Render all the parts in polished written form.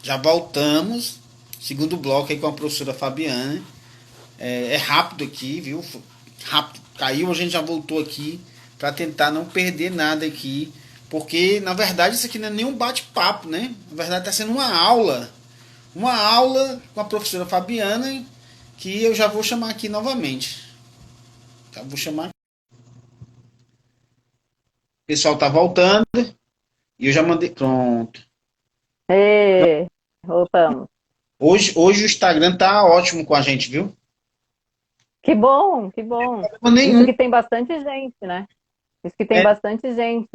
Já voltamos. Segundo bloco aí com a professora Fabiana. É rápido aqui, viu? Rápido. Caiu, a gente já voltou aqui para tentar não perder nada aqui. Porque, na verdade, isso aqui não é nem um bate-papo, né? Na verdade, está sendo uma aula. Uma aula com a professora Fabiana, que eu já vou chamar aqui novamente. Já vou chamar. O pessoal tá voltando e eu já mandei. Pronto. Ê, voltamos. Hoje o Instagram tá ótimo com a gente, viu? Que bom, que bom. Isso Nenhum. que tem bastante gente, né? Isso que tem É, bastante gente.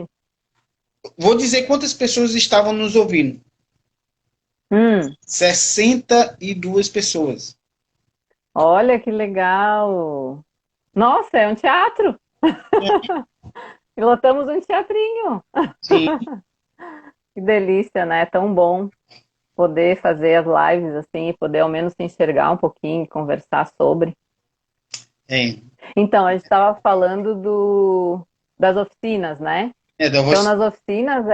vou dizer quantas pessoas estavam nos ouvindo. Hum, 62 pessoas. olha que legal. Nossa, é um teatro. Pilotamos um teatrinho. Sim, Que delícia, né? É tão bom poder fazer as lives assim e poder ao menos se enxergar um pouquinho, conversar sobre. é. Então, a gente estava falando das oficinas, né? É, da Então, voz. nas oficinas,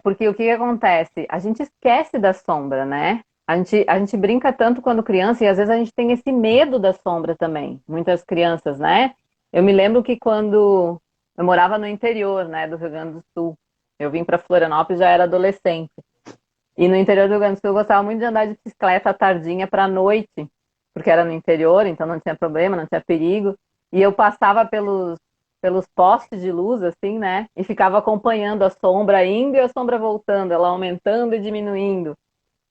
porque o que que acontece? A gente esquece da sombra, né? A gente brinca tanto quando criança e às vezes a gente tem esse medo da sombra também. Muitas crianças, né? Eu me lembro que quando eu morava no interior, né, do Rio Grande do Sul, eu vim para Florianópolis já era adolescente. E no interior do Rio Grande do Sul eu gostava muito de andar de bicicleta à tardinha para a noite, porque era no interior, então não tinha problema, não tinha perigo. E eu passava pelos postes de luz, assim, né? E ficava acompanhando a sombra indo e a sombra voltando, ela aumentando e diminuindo.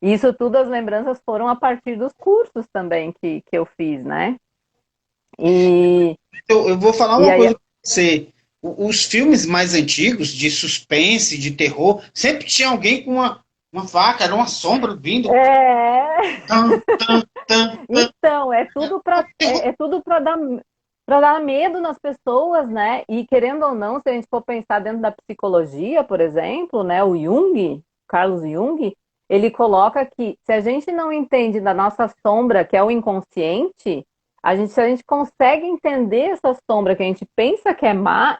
E isso tudo, as lembranças foram a partir dos cursos também que eu fiz, né? E, Eu vou falar e uma aí, coisa pra você. Os filmes mais antigos, de suspense, de terror, sempre tinha alguém com uma faca, era uma sombra vindo. é, Tan, tan, tan, tan. então, é tudo para dar medo nas pessoas, né? E querendo ou não, se a gente for pensar dentro da psicologia, por exemplo, né, o Jung, Carlos Jung, ele coloca que se a gente não entende da nossa sombra, que é o inconsciente, se a gente consegue entender essa sombra que a gente pensa que é má,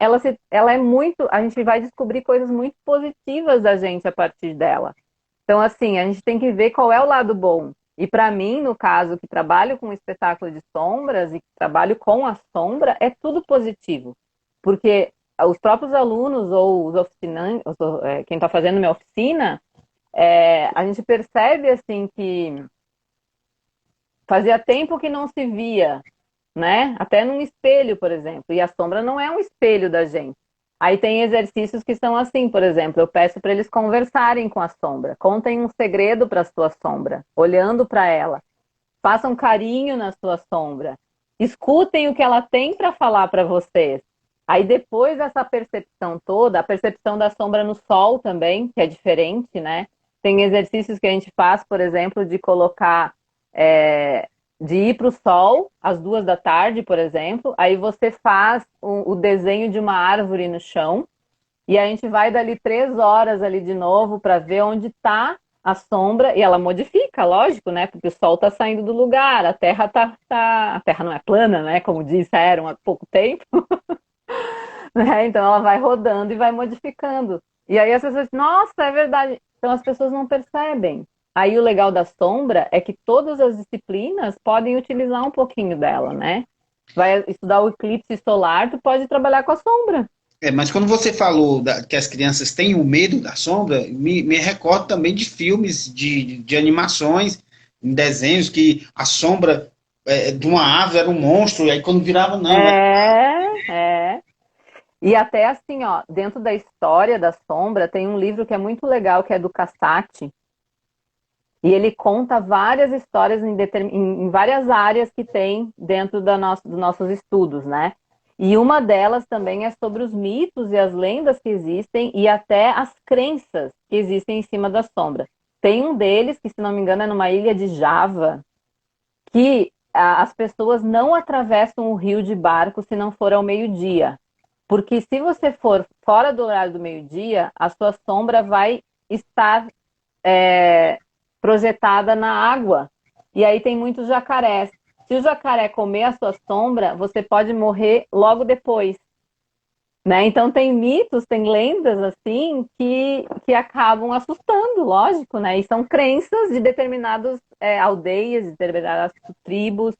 ela é muito, a gente vai descobrir coisas muito positivas da gente a partir dela. Então, assim, a gente tem que ver qual é o lado bom. E para mim, no caso, que trabalho com espetáculo de sombras e que trabalho com a sombra, é tudo positivo. Porque os próprios alunos ou os oficinantes, quem está fazendo minha oficina, a gente percebe assim que fazia tempo que não se via, né? Até num espelho, por exemplo. E a sombra não é um espelho da gente. Aí tem exercícios que são assim, por exemplo, eu peço para eles conversarem com a sombra, contem um segredo para a sua sombra, olhando para ela, façam carinho na sua sombra, escutem o que ela tem para falar para vocês. Aí depois dessa percepção toda, a percepção da sombra no sol também, que é diferente, né? Tem exercícios que a gente faz, por exemplo, de colocar é, de ir para o sol às 2 da tarde, por exemplo, aí você faz o desenho de uma árvore no chão e a gente vai dali 3 horas ali de novo para ver onde está a sombra e ela modifica, lógico, né? Porque o sol está saindo do lugar, a Terra a Terra não é plana, né? Como disseram há pouco tempo, né? Então ela vai rodando e vai modificando. E aí as pessoas, nossa, é verdade. Então as pessoas não percebem. Aí o legal da sombra é que todas as disciplinas podem utilizar um pouquinho dela, né? Vai estudar o eclipse solar, tu pode trabalhar com a sombra. Mas quando você falou que as crianças têm o medo da sombra, me recordo também de filmes, de animações, em desenhos, que a sombra de uma ave era um monstro, e aí quando virava, não. É. E até assim, ó, dentro da história da sombra, tem um livro que é muito legal, que é do Casati, e ele conta várias histórias em várias áreas que tem dentro dos nossos estudos, né? E uma delas também é sobre os mitos e as lendas que existem e até as crenças que existem em cima da sombra. Tem um deles, que se não me engano é numa ilha de Java, que as pessoas não atravessam o rio de barco se não for ao meio-dia. Porque se você for fora do horário do meio-dia, a sua sombra vai estar é, projetada na água. E aí tem muitos jacarés. Se o jacaré comer a sua sombra, você pode morrer logo depois. Né? Então tem mitos, tem lendas assim que acabam assustando, lógico, né? E são crenças de determinadas aldeias, de determinadas tribos,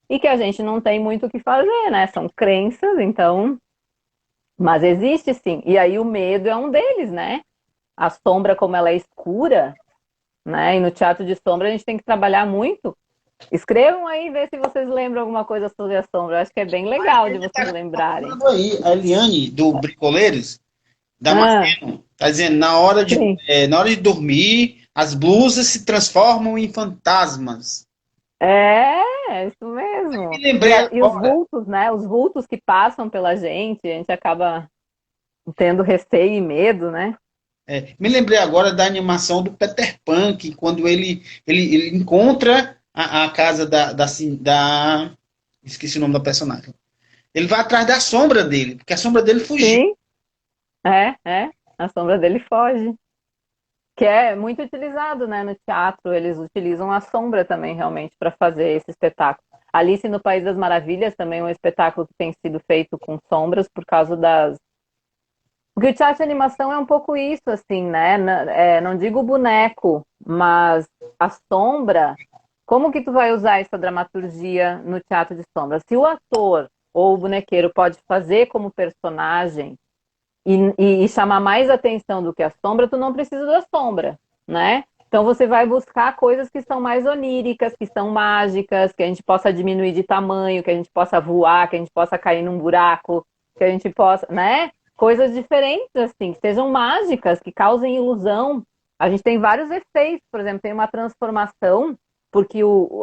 e que a gente não tem muito o que fazer, né? São crenças, então. Mas existe sim. E aí o medo é um deles, né? A sombra, como ela é escura, né? E no teatro de sombra a gente tem que trabalhar muito. Escrevam aí, ver se vocês lembram alguma coisa sobre a sombra. Eu acho que é bem legal de Ele vocês está lembrarem. falando aí, a Eliane, do Bricoleiros, Ah, Damasceno, está dizendo, sim. na hora de dormir, as blusas se transformam em fantasmas. É isso Me mesmo. lembrei E os agora, vultos, né? Os vultos que passam pela gente, a gente acaba tendo receio e medo, né? me lembrei agora da animação do Peter Pan, que quando ele encontra a casa esqueci o nome da personagem. Ele vai atrás da sombra dele, porque a sombra dele fugiu. Sim, é. A sombra dele foge. Que é muito utilizado, né, no teatro. Eles utilizam a sombra também, realmente, para fazer esse espetáculo. Alice no País das Maravilhas também é um espetáculo que tem sido feito com sombras por causa das. Porque o teatro de animação é um pouco isso, assim, né? Não digo boneco, mas a sombra. Como que tu vai usar essa dramaturgia no teatro de sombra? Se o ator ou o bonequeiro pode fazer como personagem e chamar mais atenção do que a sombra, tu não precisa da sombra, né? Então você vai buscar coisas que são mais oníricas, que são mágicas, que a gente possa diminuir de tamanho, que a gente possa voar, que a gente possa cair num buraco, que a gente possa, né? Coisas diferentes, assim, que sejam mágicas, que causem ilusão. A gente tem vários efeitos, por exemplo, tem uma transformação, porque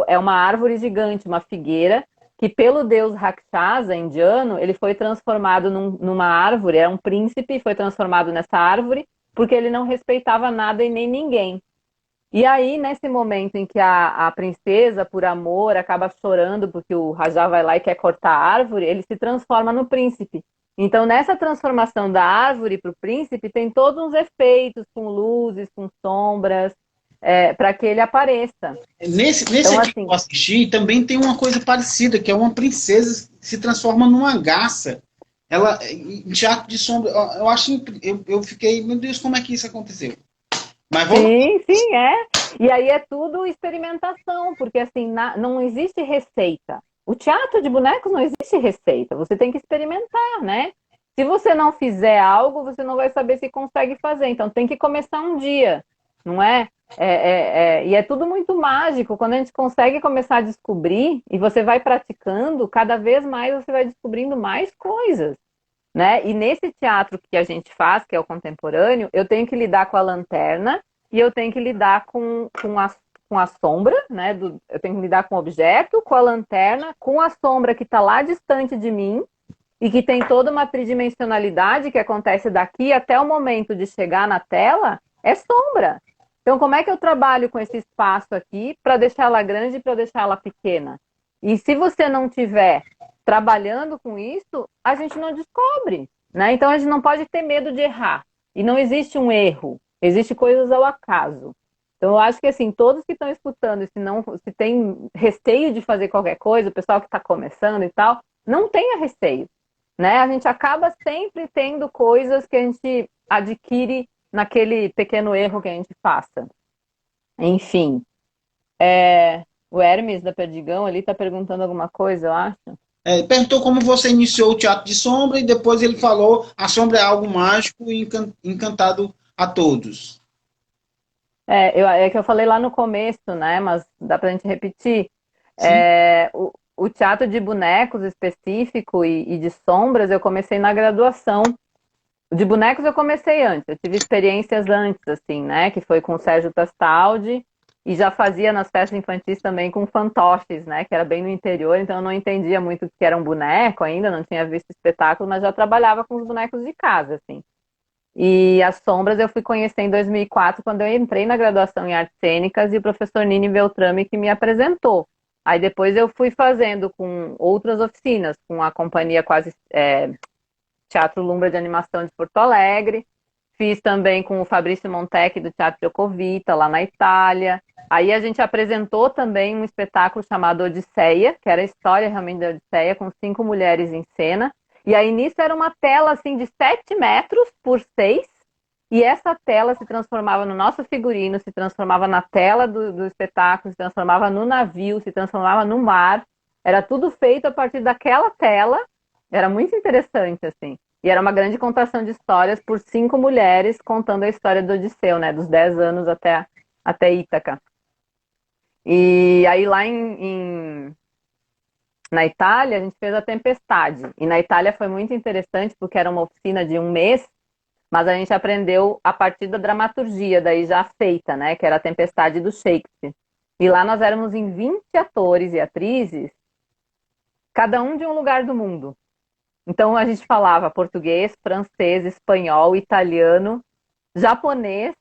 é uma árvore gigante, uma figueira, que pelo deus Rakshasa indiano, ele foi transformado numa árvore, era um príncipe, e foi transformado nessa árvore, porque ele não respeitava nada e nem ninguém. E aí, nesse momento em que a princesa, por amor, acaba chorando porque o Rajá vai lá e quer cortar a árvore, ele se transforma no príncipe. Então, nessa transformação da árvore para o príncipe, tem todos uns efeitos, com luzes, com sombras, para que ele apareça. Nesse Então, aqui que assim, eu assisti, também tem uma coisa parecida, que é uma princesa que se transforma numa garça. Ela, em teatro de sombra, eu acho, eu fiquei, meu Deus, como é que isso aconteceu? Mas vamos. sim, sim, é. E aí é tudo experimentação, porque assim, não existe receita. O teatro de bonecos não existe receita, você tem que experimentar, né? Se você não fizer algo, você não vai saber se consegue fazer. Então tem que começar um dia, não é? E é tudo muito mágico. Quando a gente consegue começar a descobrir e você vai praticando, cada vez mais você vai descobrindo mais coisas, né? E nesse teatro que a gente faz, que é o contemporâneo, eu tenho que lidar com a lanterna e eu tenho que lidar com a sombra, né? Eu tenho que lidar com o objeto, com a lanterna, com a sombra que está lá distante de mim e que tem toda uma tridimensionalidade que acontece daqui até o momento de chegar na tela, é sombra. Então, como é que eu trabalho com esse espaço aqui para deixar ela grande e para deixar ela pequena? E se você não tiver trabalhando com isso, a gente não descobre, né? Então a gente não pode ter medo de errar. E não existe um erro, existe coisas ao acaso. Então eu acho que assim, todos que estão escutando, se tem receio de fazer qualquer coisa, o pessoal que está começando e tal, não tenha receio, né? A gente acaba sempre tendo coisas que a gente adquire naquele pequeno erro que a gente faça. Enfim, o Hermes da Perdigão ali está perguntando alguma coisa, eu acho. Perguntou como você iniciou o teatro de sombra e depois ele falou a sombra é algo mágico e encantado a todos. É que eu falei lá no começo, né? Mas dá pra gente repetir. Sim, O teatro de bonecos específico e de sombras eu comecei na graduação. O de bonecos eu comecei antes, eu tive experiências antes, assim, né? Que foi com o Sérgio Tastaldi e já fazia nas festas infantis também com fantoches, né? Que era bem no interior, então eu não entendia muito o que era um boneco ainda, não tinha visto espetáculo, mas já trabalhava com os bonecos de casa, assim. E as sombras eu fui conhecer em 2004, quando eu entrei na graduação em artes cênicas, e o professor Nini Beltrame que me apresentou. Aí depois eu fui fazendo com outras oficinas, com a companhia Teatro Lumbra de Animação de Porto Alegre, fiz também com o Fabrício Montecchi do Teatro Giocovita, lá na Itália. Aí a gente apresentou também um espetáculo chamado Odisseia, que era a história realmente da Odisseia, com 5 mulheres em cena. E aí nisso era uma tela assim de 7 metros por 6, e essa tela se transformava no nosso figurino, se transformava na tela do espetáculo, se transformava no navio, se transformava no mar. Era tudo feito a partir daquela tela. Era muito interessante, assim. E era uma grande contação de histórias por 5 mulheres contando a história do Odisseu, né? Dos 10 anos até Ítaca. E aí lá na Itália, a gente fez a Tempestade. E na Itália foi muito interessante, porque era uma oficina de um mês, mas a gente aprendeu a partir da dramaturgia, daí já feita, né? Que era a Tempestade do Shakespeare. E lá nós éramos em 20 atores e atrizes, cada um de um lugar do mundo. Então a gente falava português, francês, espanhol, italiano, japonês,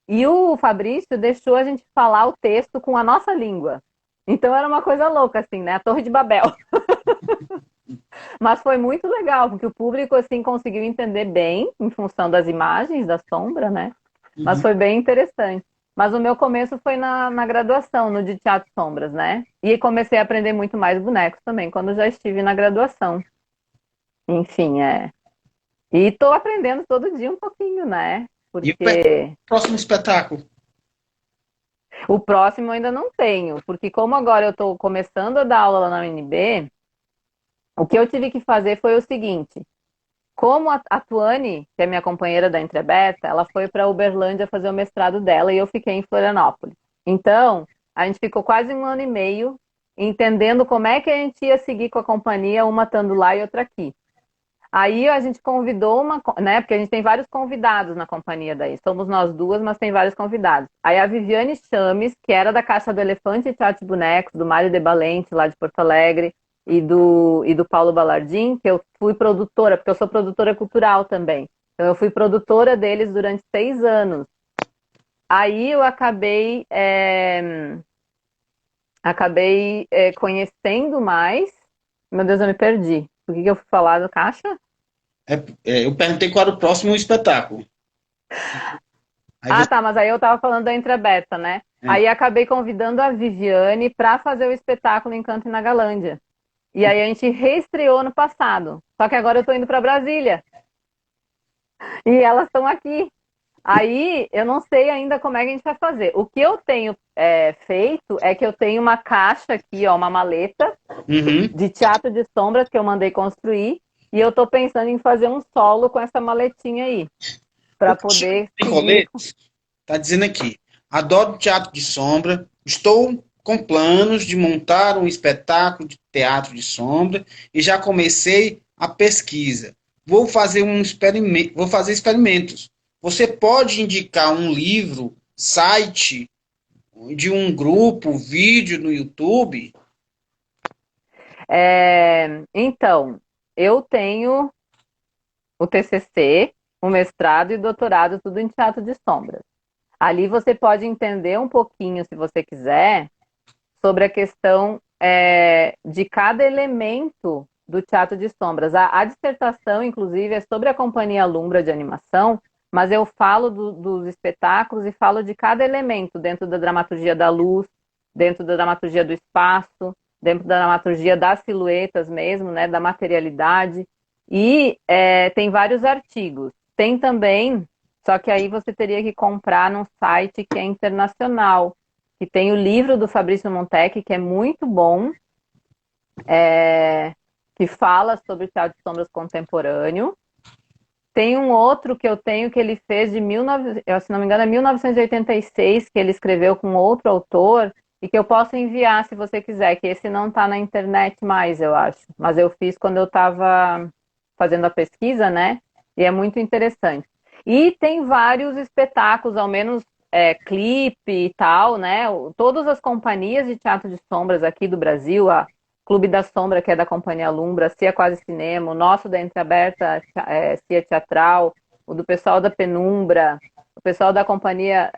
e o Fabrício deixou a gente falar o texto com a nossa língua. Então era uma coisa louca, assim, né? A Torre de Babel. Mas foi muito legal, porque o público, assim, conseguiu entender bem, em função das imagens, da sombra, né? Mas Uhum. foi bem interessante. Mas o meu começo foi na graduação, no de Teatro Sombras, né? E comecei a aprender muito mais bonecos também, quando já estive na graduação. Enfim, é. E tô aprendendo todo dia um pouquinho, né? E o Porque próximo espetáculo? o próximo eu ainda não tenho, porque como agora eu tô começando a dar aula lá na UNB, o que eu tive que fazer foi o seguinte: como a Tuane, que é minha companheira da Entreaberta, ela foi para Uberlândia fazer o mestrado dela e eu fiquei em Florianópolis. Então, a gente ficou quase 1 ano e meio entendendo como é que a gente ia seguir com a companhia, uma estando lá e outra aqui. Aí a gente convidou né? Porque a gente tem vários convidados na companhia daí. Somos nós duas, mas tem vários convidados. Aí a Viviane Chames, que era da Caixa do Elefante e Teatro de Bonecos, do Mário de Valente, lá de Porto Alegre, e do Paulo Balardim, que eu fui produtora, porque eu sou produtora cultural também. Então eu fui produtora deles durante 6 anos. Aí eu acabei conhecendo mais. Meu Deus, eu me perdi. O que eu fui falar do Caixa? Eu perguntei qual era o próximo espetáculo. Aí Ah, você. tá, mas aí eu tava falando da Entreaberta, né? É. Aí acabei convidando a Viviane para fazer o espetáculo Encanto na Galândia. E aí a gente reestreou no passado. Só que agora eu tô indo para Brasília. E elas estão aqui. Aí eu não sei ainda como é que a gente vai fazer. O que eu tenho feito é que eu tenho uma caixa aqui, ó, uma maleta Uhum. de teatro de sombras que eu mandei construir. E eu tô pensando em fazer um solo com essa maletinha aí, O para Caixinha poder Sem seguir. Roletes está dizendo aqui: adoro teatro de sombra, estou com planos de montar um espetáculo de teatro de sombra e já comecei a pesquisa. Vou fazer experimentos. Você pode indicar um livro, site de um grupo, vídeo no YouTube? Então, eu tenho o TCC, o mestrado e o doutorado, tudo em teatro de sombras. Ali você pode entender um pouquinho, se você quiser, sobre a questão de cada elemento do teatro de sombras. A dissertação, inclusive, é sobre a Companhia Lumbra de animação, mas eu falo dos espetáculos e falo de cada elemento dentro da dramaturgia da luz, dentro da dramaturgia do espaço, dentro da dramaturgia das silhuetas mesmo, né, da materialidade. E tem vários artigos. Tem também, só que aí você teria que comprar num site que é internacional, que tem o livro do Fabrício Montecchi, que é muito bom, que fala sobre teatro de sombras contemporâneo. Tem um outro que eu tenho que ele fez de 19, se não me engano, é 1986, que ele escreveu com outro autor, e que eu posso enviar se você quiser, que esse não está na internet mais, eu acho. Mas eu fiz quando eu estava fazendo a pesquisa, né? E é muito interessante. E tem vários espetáculos, ao menos clipe e tal, né? Todas as companhias de teatro de sombras aqui do Brasil, a Clube da Sombra, que é da Companhia Lumbra, Cia Quase Cinema, o nosso da Entreaberta, Cia Teatral, o do pessoal da Penumbra, o pessoal da Companhia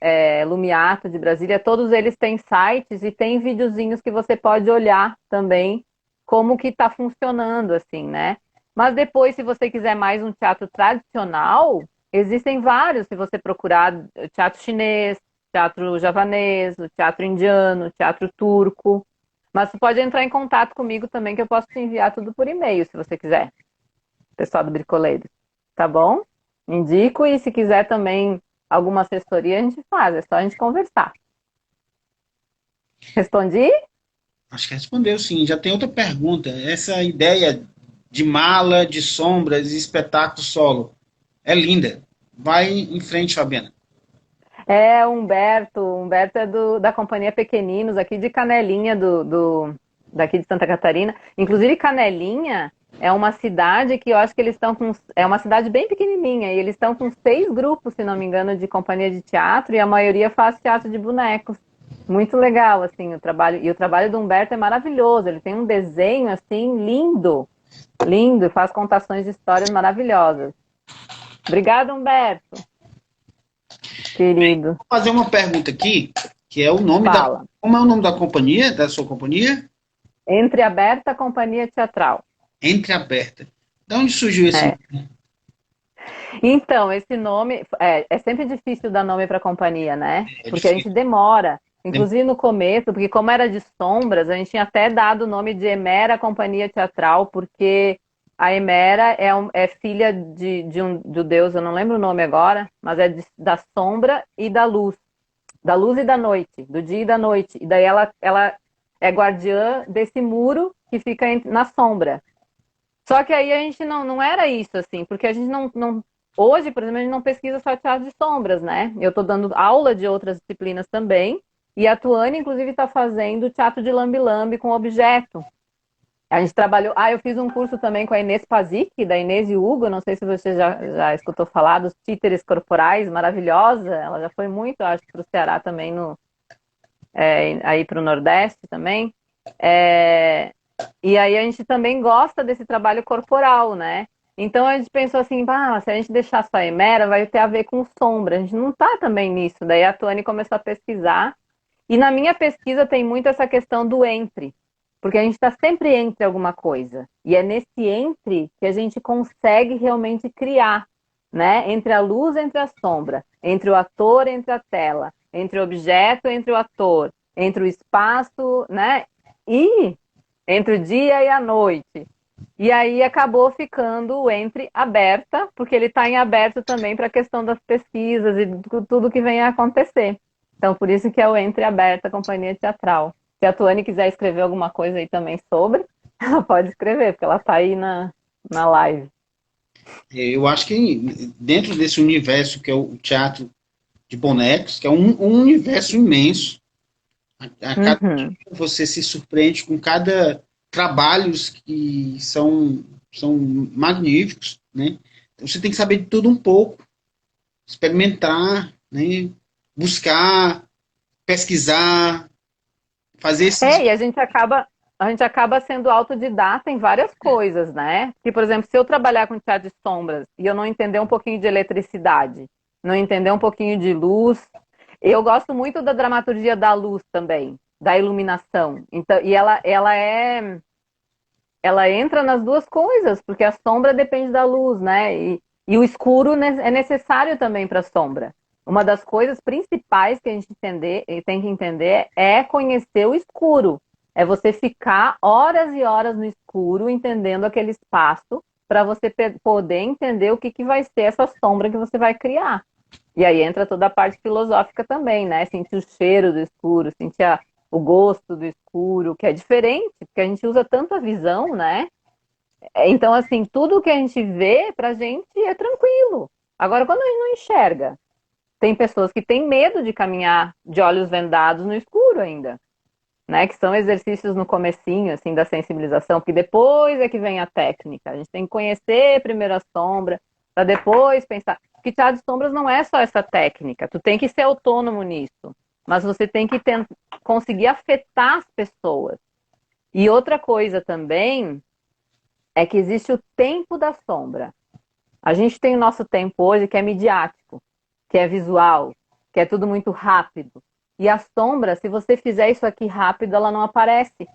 Lumiato de Brasília, todos eles têm sites e tem videozinhos que você pode olhar também como que está funcionando, assim, né? Mas depois, se você quiser mais um teatro tradicional, existem vários, se você procurar teatro chinês, teatro javanês, o teatro indiano, teatro turco. Mas você pode entrar em contato comigo também, que eu posso te enviar tudo por e-mail, se você quiser. pessoal do Bricoleiros. Tá bom? Indico e se quiser também alguma assessoria, a gente faz. É só a gente conversar. Respondi? Acho que respondeu sim. Já tem outra pergunta. Essa ideia de mala, de sombras e espetáculo solo é linda. Vai em frente, Fabiana. É, Humberto. Humberto é da Companhia Pequeninos, aqui de Canelinha, daqui de Santa Catarina. Inclusive, Canelinha é uma cidade que eu acho que eles estão com. É uma cidade bem pequenininha, e eles estão com 6 grupos, se não me engano, de companhia de teatro, e a maioria faz teatro de bonecos. Muito legal, assim, o trabalho. E o trabalho do Humberto é maravilhoso. Ele tem um desenho, assim, lindo. Lindo, faz contações de histórias maravilhosas. Obrigada, Humberto, querido. Vou fazer uma pergunta aqui, que é o nome da. Fala. Como é o nome da companhia, da sua companhia? Entreaberta Companhia Teatral. Entreaberta. De onde surgiu esse É. nome? Então, esse nome é sempre difícil dar nome para a companhia, né? É Porque a gente difícil. demora. Inclusive no começo, porque como era de sombras, a gente tinha até dado o nome de Emera Companhia Teatral, porque a Emera é filha do deus, eu não lembro o nome agora, mas é da sombra e da luz e da noite, do dia e da noite. E daí ela é guardiã desse muro que fica na sombra. Só que aí a gente não era isso, assim, porque a gente não. Hoje, por exemplo, a gente não pesquisa só teatro de sombras, né? Eu estou dando aula de outras disciplinas também, e a Tuane, inclusive, está fazendo teatro de lambe-lambe com objeto. A gente trabalhou. Ah, eu fiz um curso também com a Inês Pazic, da Inês e Hugo, não sei se você já escutou falar dos títeres corporais, maravilhosa. Ela já foi muito, acho, para o Ceará também, aí para o Nordeste também. É, e aí a gente também gosta desse trabalho corporal, né? Então a gente pensou assim, se a gente deixar só a Emera, vai ter a ver com sombra. A gente não tá também nisso. Daí a Tuane começou a pesquisar. E na minha pesquisa tem muito essa questão do entre. Porque a gente está sempre entre alguma coisa. E é nesse entre que a gente consegue realmente criar, né? Entre a luz, entre a sombra. Entre o ator, entre a tela. Entre o objeto, entre o ator. Entre o espaço, né? E entre o dia e a noite. E aí acabou ficando o entre aberta, porque ele está em aberto também para a questão das pesquisas e tudo que vem a acontecer. Então, por isso que é o Entre Aberta Companhia Teatral. Se a Tuane quiser escrever alguma coisa aí também sobre, ela pode escrever, porque ela está aí na live. Eu acho que dentro desse universo que é o teatro de bonecos, que é um universo imenso, a cada dia Uhum. você se surpreende com cada trabalhos que são magníficos, né? Então, você tem que saber de tudo um pouco, experimentar, né? Buscar, pesquisar, fazer esses. E a gente acaba sendo autodidata em várias coisas, né? Que, por exemplo, se eu trabalhar com teatro de sombras e eu não entender um pouquinho de eletricidade, não entender um pouquinho de luz, eu gosto muito da dramaturgia da luz também, da iluminação. Então, e ela entra nas duas coisas, porque a sombra depende da luz, né? E o escuro é necessário também para a sombra. Uma das coisas principais que a gente tem que entender é conhecer o escuro. É você ficar horas e horas no escuro, entendendo aquele espaço, para você poder entender o que vai ser essa sombra que você vai criar. E aí entra toda a parte filosófica também, né? Sentir o cheiro do escuro, sentir o gosto do escuro, que é diferente, porque a gente usa tanta visão, né? Então, assim, tudo que a gente vê pra gente é tranquilo. Agora, quando a gente não enxerga, tem pessoas que têm medo de caminhar de olhos vendados no escuro ainda, né? Que são exercícios no comecinho, assim, da sensibilização, porque depois é que vem a técnica. A gente tem que conhecer primeiro a sombra, para depois pensar. Porque teatro de sombras não é só essa técnica, tu tem que ser autônomo nisso, mas você tem que conseguir afetar as pessoas. E outra coisa também é que existe o tempo da sombra. A gente tem o nosso tempo hoje que é midiático, que é visual, que é tudo muito rápido. E a sombra, se você fizer isso aqui rápido, ela não aparece.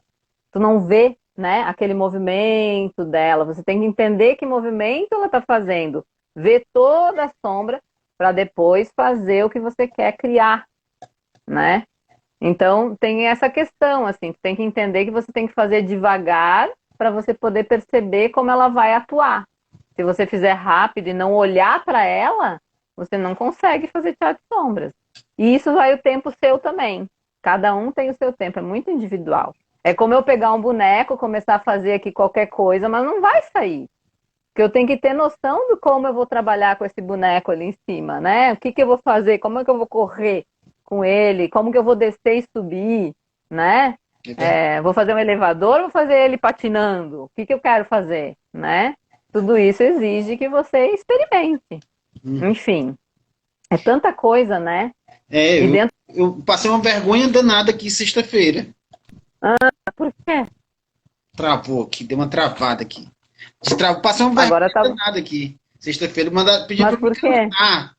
Tu não vê, né, aquele movimento dela. Você tem que entender que movimento ela está fazendo. Ver toda a sombra para depois fazer o que você quer criar, né? Então, tem essa questão, assim, tu tem que entender que você tem que fazer devagar para você poder perceber como ela vai atuar. Se você fizer rápido e não olhar para ela, você não consegue fazer teatro de sombras. E isso vai o tempo seu também. Cada um tem o seu tempo, é muito individual. É como eu pegar um boneco, começar a fazer aqui qualquer coisa, mas não vai sair. Porque eu tenho que ter noção de como eu vou trabalhar com esse boneco ali em cima, né? O que que eu vou fazer? Como é que eu vou correr com ele? Como que eu vou descer e subir, né? Vou fazer um elevador, vou fazer ele patinando. O que que eu quero fazer, né? Tudo isso exige que você experimente. Enfim, é tanta coisa, né? É, E dentro... eu passei uma vergonha danada aqui sexta-feira. Por quê? Travou aqui, deu uma travada aqui. Passei uma Agora vergonha tá... danada aqui. Sexta-feira, pediu Mas pra mim por quê? cantar.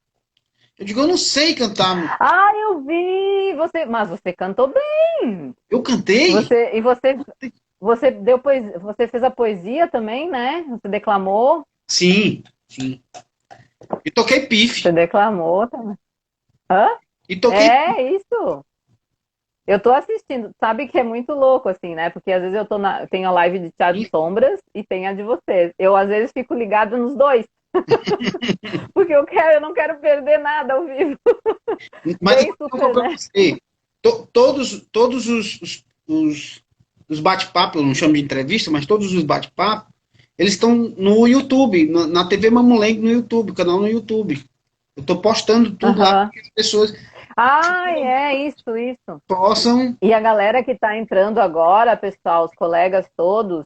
Eu digo, eu não sei cantar. Ah, eu vi! Mas você cantou bem! Eu cantei? Você deu você fez a poesia também, né? Você declamou. Sim, sim. E toquei pife. Você declamou também. Hã? E toquei. É isso. Eu tô assistindo. Sabe que é muito louco, assim, né? Porque às vezes tenho a live de Teatro de Sombras e tem a de vocês. Eu, às vezes, fico ligada nos dois. Porque eu não quero perder nada ao vivo. Mas eu Bem vou dizer uma super, coisa né? pra você. Todos os bate-papos, eu não chamo de entrevista, mas todos os bate-papos, eles estão no YouTube, na TV Mamulengo no YouTube, canal no YouTube. Eu estou postando tudo lá para Aham. que as pessoas Ai, é isso. possam. E a galera que está entrando agora, pessoal, os colegas todos,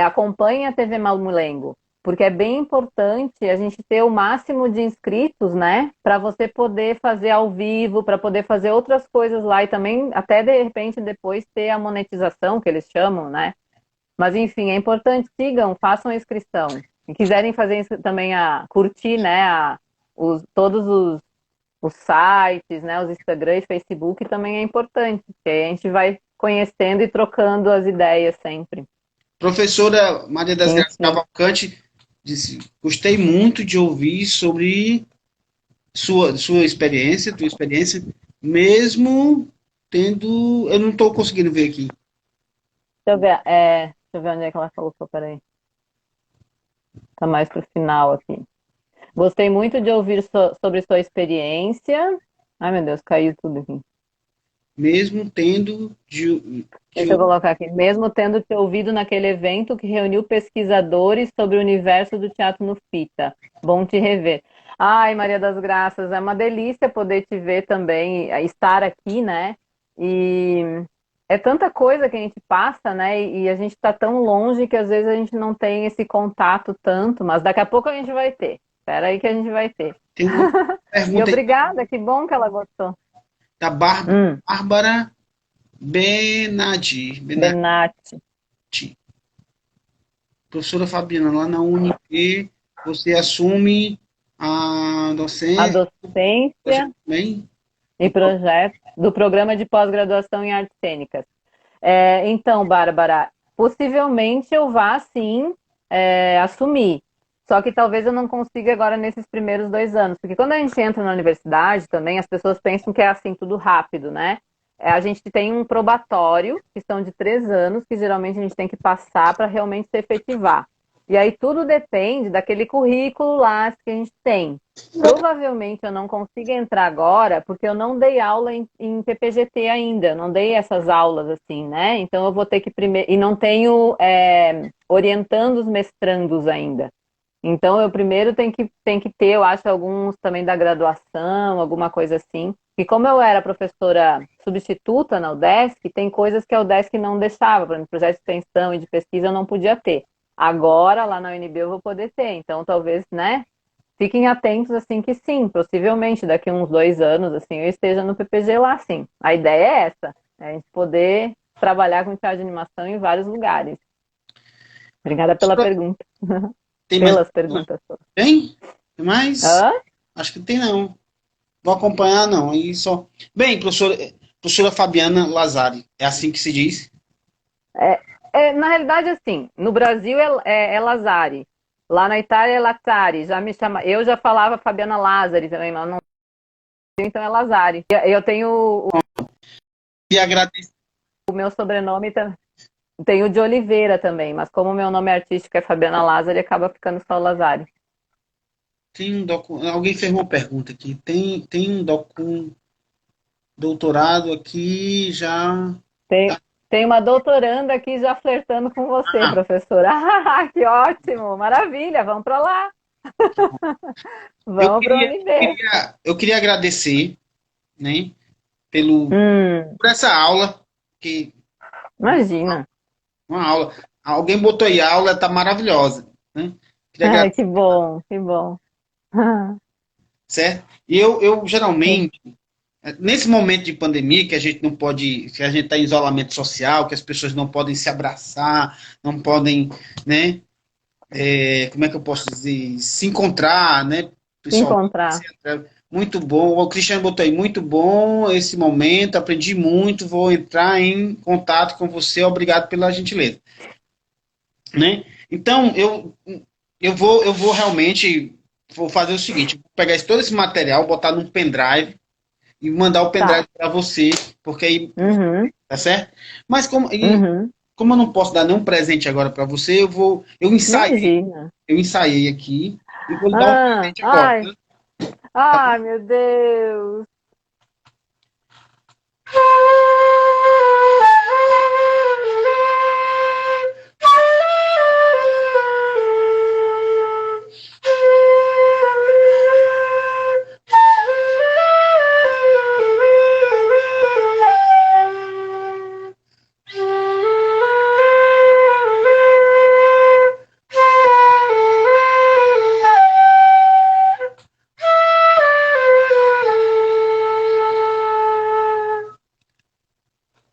acompanhem a TV Mamulengo, porque é bem importante a gente ter o máximo de inscritos, né? Para você poder fazer ao vivo, para poder fazer outras coisas lá e também, até de repente, depois ter a monetização, que eles chamam, né? Mas enfim, é importante, sigam, façam a inscrição. Se quiserem fazer também curtir, né? Todos os sites, né? Os Instagram e Facebook também é importante, porque aí a gente vai conhecendo e trocando as ideias sempre. Professora Maria das Graças Enfim. Cavalcante disse: gostei muito de ouvir sobre sua experiência, tua experiência, mesmo tendo. Eu não estou conseguindo ver aqui. Deixa eu ver onde é que ela colocou, peraí. Tá mais pro final aqui. Gostei muito de ouvir sobre sua experiência. Ai, meu Deus, caiu tudo aqui. Mesmo tendo Deixa eu colocar aqui. Mesmo tendo te ouvido naquele evento que reuniu pesquisadores sobre o universo do teatro no Fita. Bom te rever. Ai, Maria das Graças, é uma delícia poder te ver também, estar aqui, né? E é tanta coisa que a gente passa, né? E a gente está tão longe que às vezes a gente não tem esse contato tanto, mas daqui a pouco a gente vai ter. Espera aí que a gente vai ter. tem uma E pergunta obrigada, que bom que ela gostou. da Bárbara Benati. Benatti. Professora Fabiana, lá na UNP, você assume a A docência docência também? e projetos do programa de pós-graduação em artes cênicas. Então, Bárbara, possivelmente eu vá sim assumir. Só que talvez eu não consiga agora nesses primeiros 2 anos. Porque quando a gente entra na universidade também, as pessoas pensam que é assim, tudo rápido, né? A gente tem um probatório, que são de 3 anos, que geralmente a gente tem que passar para realmente se efetivar. E aí tudo depende daquele currículo lá que a gente tem. Provavelmente eu não consigo entrar agora, porque eu não dei aula em PPGT ainda, eu não dei essas aulas assim, né? Então eu vou ter que primeiro. E não tenho orientando os mestrandos ainda. Então, eu primeiro tenho que ter, eu acho, alguns também da graduação, alguma coisa assim. E como eu era professora substituta na UDESC, tem coisas que a UDESC não deixava, por exemplo, projeto de extensão e de pesquisa eu não podia ter. Agora, lá na UNB, eu vou poder ter. Então, talvez, né, fiquem atentos, assim, que sim, possivelmente, daqui uns 2 anos, assim, eu esteja no PPG lá, sim. A ideia é essa, a gente poder trabalhar com teatro de animação em vários lugares. Obrigada pela pergunta. Tem mais? Pelas perguntas. Tem? Tem mais? Hã? Acho que tem não. Vou acompanhar não. Aí só. Bem, professora Fabiana Lazari, é assim que se diz? Na realidade, assim, no Brasil é Lazari. Lá na Itália é Lazzari. Eu já falava Fabiana Lazari também, mas não, então é Lazari. Eu tenho E agradeço. o meu sobrenome também. Tem o de Oliveira também, mas como o meu nome artístico é Fabiana Lázaro, ele acaba ficando só Lazari. Alguém fez uma pergunta aqui. Tem um doutorado aqui já. Tem uma doutoranda aqui já flertando com você, Ah, professora. Ah, que ótimo! Maravilha! Vamos para lá! eu Vamos para o queria, UNB. eu queria agradecer, né, Hum, por essa aula, que imagina. uma aula. Alguém botou aí, a aula tá maravilhosa, né? Queria Ai, agradecer, que bom, que bom. certo? E eu geralmente, nesse momento de pandemia, que a gente não pode, que a gente está em isolamento social, que as pessoas não podem se abraçar, não podem, né? Como é que eu posso dizer? Se encontrar, né? Se Pessoalmente. encontrar. Muito bom. O Cristiano botou aí, muito bom esse momento, aprendi muito, vou entrar em contato com você, obrigado pela gentileza. Né? Então, eu vou realmente, vou fazer o seguinte, vou pegar todo esse material, botar num pendrive e mandar o pendrive Tá. para você, porque aí, Uhum, tá certo? Mas uhum. como eu não posso dar nenhum presente agora para você, Imagina. eu ensaiei aqui e vou lhe dar um Ah, presente agora, ai, né? Tá bom? ai, meu Deus.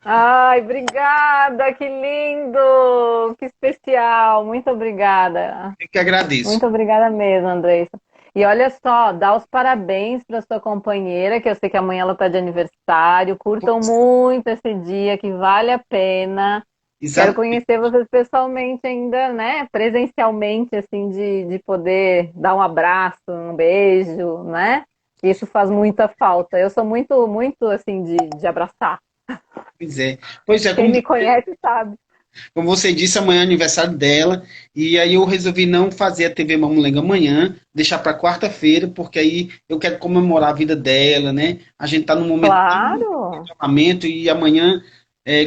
Ai, obrigada, que lindo, que especial. Muito obrigada. Eu que agradeço. Muito obrigada mesmo, Andressa. E olha só, dá os parabéns para sua companheira, que eu sei que amanhã ela está de aniversário. Curtam muito esse dia, que vale a pena. Quero Exatamente. conhecer vocês pessoalmente ainda, né? Presencialmente, assim, de poder dar um abraço, um beijo, né? Isso faz muita falta. Eu sou muito, muito, assim, de abraçar. Pois é. Pois é, Quem me conhece sabe. como você disse, amanhã é aniversário dela, e aí eu resolvi não fazer a TV Mamulenga amanhã, deixar para quarta-feira, porque aí eu quero comemorar a vida dela, né? A gente tá num momento de Claro. isolamento e amanhã,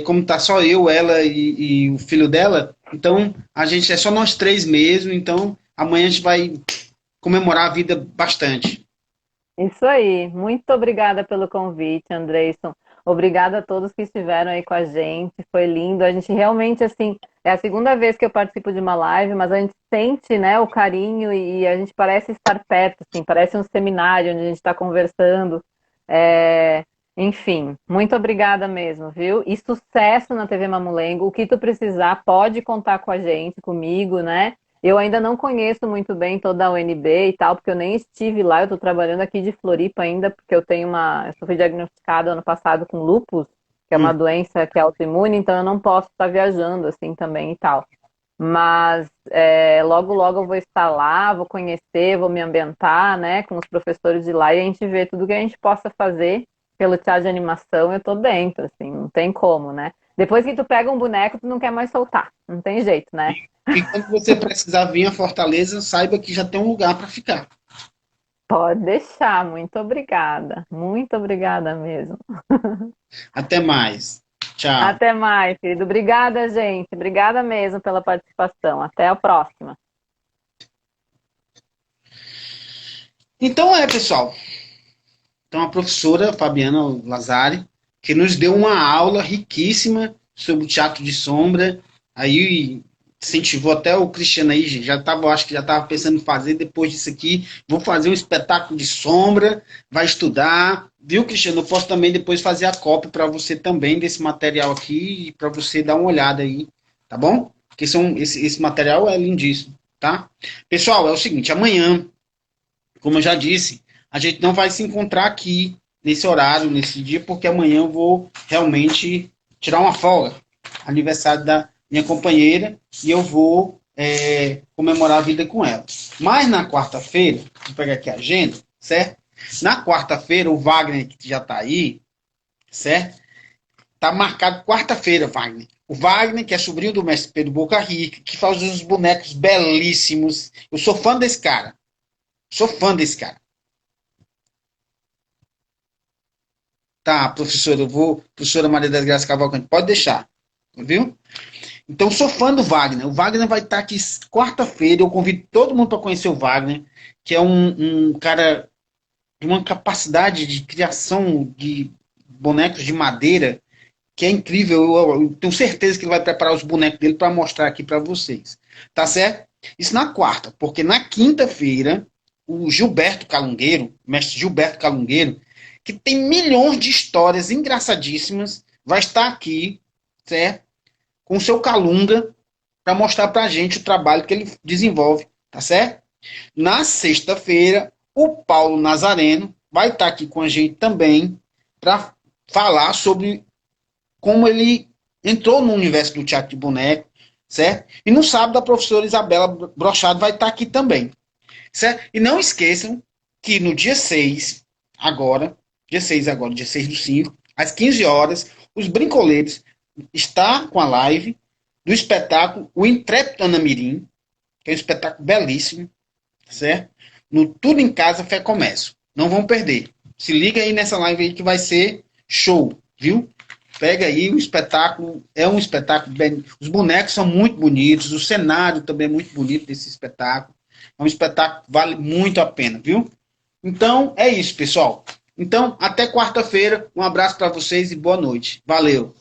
como tá só eu, ela e o filho dela, então a gente é só nós três mesmo, então amanhã a gente vai comemorar a vida bastante. Isso aí. Muito obrigada pelo convite, Andreison. Obrigada a todos que estiveram aí com a gente. Foi lindo. A gente realmente, assim, é a segunda vez que eu participo de uma live, mas a gente sente, né, o carinho e a gente parece estar perto, assim, parece um seminário onde a gente está conversando. É, Enfim, muito obrigada mesmo, viu? E sucesso na TV Mamulengo. O que tu precisar, pode contar com a gente, comigo, né? Eu ainda não conheço muito bem toda a UNB e tal, porque eu nem estive lá, eu estou trabalhando aqui de Floripa ainda, porque eu fui diagnosticada ano passado com lúpus, que é Hum, uma doença que é autoimune, então eu não posso estar viajando assim também e tal. Mas logo, logo eu vou estar lá, vou conhecer, vou me ambientar, né, com os professores de lá e a gente vê tudo que a gente possa fazer pelo teatro de animação, eu tô dentro, assim, não tem como, né? Depois que tu pega um boneco, tu não quer mais soltar, não tem jeito, né? E quando você precisar vir a Fortaleza, saiba que já tem um lugar para ficar. Pode deixar, muito obrigada mesmo. Até mais. Tchau. Até mais, querido. Obrigada, gente. Obrigada mesmo pela participação. Até a próxima. Então pessoal. Então, a professora Fabiana Lazari, que nos deu uma aula riquíssima sobre o teatro de sombra, aí incentivou até o Cristiano aí, já estava, acho que já estava pensando em fazer depois disso aqui, vou fazer um espetáculo de sombra, vai estudar, viu, Cristiano? Eu posso também depois fazer a cópia para você também desse material aqui, para você dar uma olhada aí, tá bom? Porque esse material é lindíssimo, tá? Pessoal, é o seguinte, amanhã como eu já disse, a gente não vai se encontrar aqui nesse horário, nesse dia, porque amanhã eu vou realmente tirar uma folga. Aniversário da minha companheira e eu vou comemorar a vida com ela. Mas na quarta-feira, vou pegar aqui a agenda, certo? Na quarta-feira, o Wagner, que já está aí, certo? Tá marcado quarta-feira, Wagner. O Wagner, que é sobrinho do mestre Pedro Boca Rica, que faz uns bonecos belíssimos. Eu sou fã desse cara. Sou fã desse cara. Tá, professora, eu vou. Professora Maria das Graças Cavalcante, pode deixar. Viu? Então, sou fã do Wagner. O Wagner vai estar aqui quarta-feira. Eu convido todo mundo para conhecer o Wagner, que é um cara de uma capacidade de criação de bonecos de madeira que é incrível. Eu tenho certeza que ele vai preparar os bonecos dele para mostrar aqui para vocês. Tá certo? Isso na quarta, porque na quinta-feira, o Gilberto Calungueiro, mestre Gilberto Calungueiro, que tem milhões de histórias engraçadíssimas, vai estar aqui, certo? Com o seu Calunga, para mostrar para a gente o trabalho que ele desenvolve, tá certo? Na sexta-feira, o Paulo Nazareno vai estar aqui com a gente também para falar sobre como ele entrou no universo do teatro de boneco, certo? E no sábado, a professora Isabela Brochado vai estar aqui também, certo? E não esqueçam que no dia 6, dia 6 do 5, às 15 horas, os Brincoleiros está com a live do espetáculo O Intrépido Anamirim, que é um espetáculo belíssimo, certo? No Tudo em Casa Fé Comércio. Não vão perder. Se liga aí nessa live aí que vai ser show, viu? Pega aí o espetáculo, é um espetáculo bem... Os bonecos são muito bonitos, o cenário também é muito bonito desse espetáculo. É um espetáculo que vale muito a pena, viu? Então, é isso, pessoal. Então, até quarta-feira. Um abraço para vocês e boa noite. Valeu!